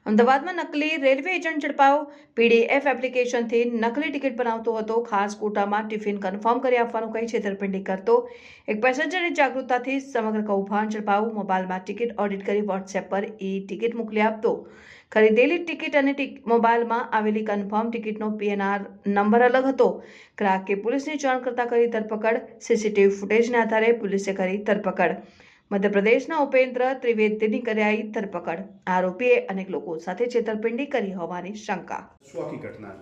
અમદાવાદમાં નકલી railway agent ઝડપાયો. PDF એપ્લિકેશનથી નકલી ટિકિટ બનાવતો હતો. ખાસ કોટામાં ટિફિન કન્ફર્મ કરી આપવાનું કહી છેતરપિંડી કરતો એક પેસેન્જરની જાગૃતતાથી સમગ્ર કૌભાંડ ઝડપાયું. મોબાઈલમાં ટિકિટ ઓડિટ કરી વોટ્સએપ પર ટિકિટ મોકલી આપતો. ખરીદેલી ટિકિટ અને મોબાઈલમાં આવેલી કન્ફર્મ ટિકિટનો પીએનઆર નંબર અલગ હતો. ગ્રાહકે પોલીસને જાણ કરતા કરી ધરપકડ. સીસીટીવી ફૂટેજના આધારે પોલીસે કરી ધરપકડ. મધ્યપ્રદેશના ઉપેન્દ્ર ત્રિવેદીની કરાઈ ધરપકડ. આરોપીએ અનેક લોકો સાથે છેતરપિંડી કરી હોવાની શંકા. શું આખી ઘટના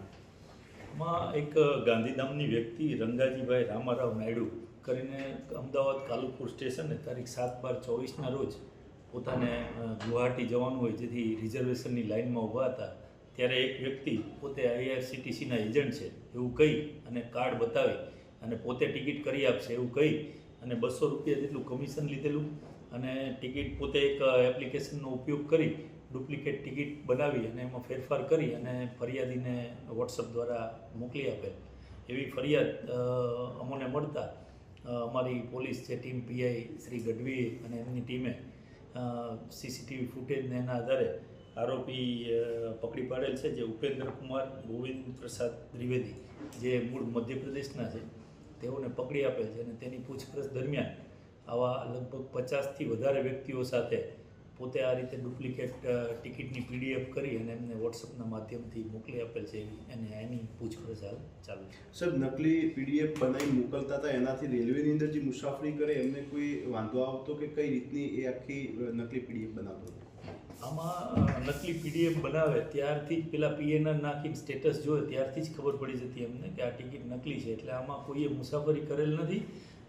માં એક ગાંધીધામની વ્યક્તિ રંગાજીભાઈ રામારાવ નાયડુ કરીને અમદાવાદ કાલુપુર સ્ટેશને તારીખ 7/12/24ના રોજ પોતાને ગુવાહાટી જવાનું હોય જેથી રિઝર્વેશનની લાઇનમાં ઊભા હતા ત્યારે એક વ્યક્તિ પોતે આઈઆરસીટીસીના એજન્ટ છે એવું કહી અને કાર્ડ બતાવી અને પોતે ટિકિટ કરી આપશે એવું કહી અને 200 રૂપિયા જેટલું કમિશન લીધેલું અને ટિકિટ પોતે એક એપ્લિકેશનનો ઉપયોગ કરી ડુપ્લિકેટ ટિકિટ બનાવી અને એમાં ફેરફાર કરી અને ફરિયાદીને વોટ્સઅપ દ્વારા મોકલી આપેલ એવી ફરિયાદ અમને મળતા અમારી પોલીસ છે ટીમ પીઆઈ શ્રી ગઢવી અને એમની ટીમે સીસીટીવી ફૂટેજને એના આધારે આરોપી પકડી પાડેલ છે જે ઉપેન્દ્ર કુમાર ગોવિંદ પ્રસાદ ત્રિવેદી જે મૂળ મધ્યપ્રદેશના છે તેઓને પકડી આપેલ છે અને તેની પૂછપરછ દરમિયાન આવા લગભગ 50થી વધારે વ્યક્તિઓ સાથે પોતે આ રીતે ડુપ્લિકેટ ટિકિટની પીડીએફ કરી અને એમને વોટ્સઅપના માધ્યમથી મોકલી આપેલ છે એની પૂછપરછ હાલ ચાલુ છે. સર, નકલી પીડીએફ બનાવી મોકલતા હતા એનાથી રેલવેની અંદર જે મુસાફરી કરે એમને કોઈ વાંધો આવતો કે કઈ રીતની એ આખી નકલી પીડીએફ બનાવતો હતો? આમાં નકલી પીડીએફ બનાવે ત્યારથી જ પેલા પીએનઆર નાખીને સ્ટેટસ જોવે ત્યારથી જ ખબર પડી જતી એમને કે આ ટિકિટ નકલી છે. એટલે આમાં કોઈએ મુસાફરી કરેલ નથી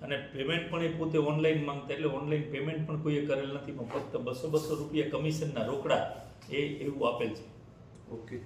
અને પેમેન્ટ પણ એ પોતે ઓનલાઈન માંગતા એટલે ઓનલાઈન પેમેન્ટ પણ કોઈએ કરેલ નથી પણ ફક્ત 200 રૂપિયા કમિશનના રોકડા એવું આપેલ છે. ઓકે.